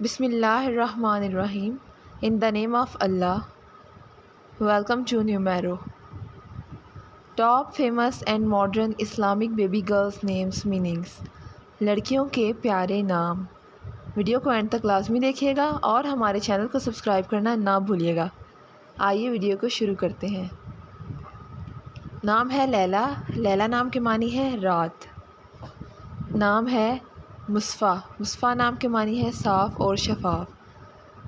Bismillahirrahmanirrahim. In the name of Allah. Welcome to Numero. Top famous and modern Islamic baby girls names meanings. लड़कियों के प्यारे नाम. Video को and तक लाजमी देखिएगा और हमारे चैनल को सब्सक्राइब करना ना भूलिएगा. आइए वीडियो को शुरू करते हैं. नाम है लैला. लैला नाम के मानी है रात. नाम है मुस्फ़ा. मुस्फ़ा नाम के मानी है साफ़ और शफाफ.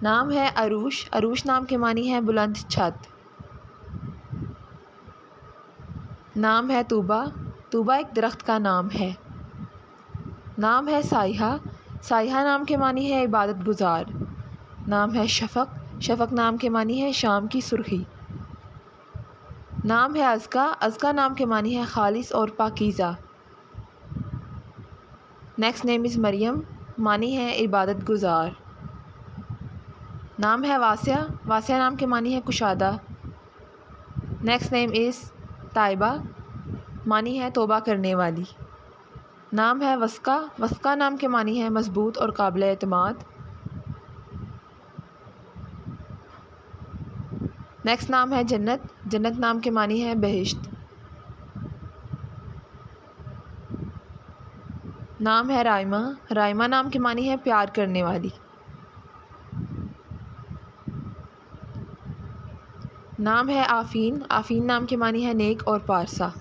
नाम है अरूश. अरूश नाम के मानी है बुलंद छत. नाम है तूबा. तूबा एक दरख्त का नाम है. नाम है साइहा. साइहा नाम के मानी है इबादत गुजार. नाम है शफ़क़. शफ़क़ नाम के मानी है शाम की सुर्खी. नाम है अज़का. अज़का नाम के मानी है खालिस और पाकीज़ा. Next name is Maryam. मानी है इबादत गुजार. नाम है वासिया. वासिया नाम के मानी है कुशादा. Next name is Taiba. मानी है तौबा करने वाली. नाम है वस्का. वस्का नाम के मानी है मजबूत और काबिल एतमाद. नेक्स्ट नाम है जन्नत. जन्नत नाम के मानी है बहिश्त. नाम है राइमा. राइमा नाम के मानी है प्यार करने वाली. नाम है आफ़ीन. आफ़ीन नाम के मानी है नेक और पारसा.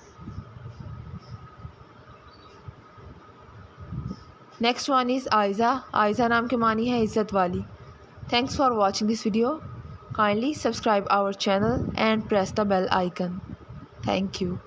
Next one is Ayza. Ayza नाम के मानी है इज़्ज़त वाली. Thanks for watching this video. Kindly subscribe our channel and press the bell icon. Thank you.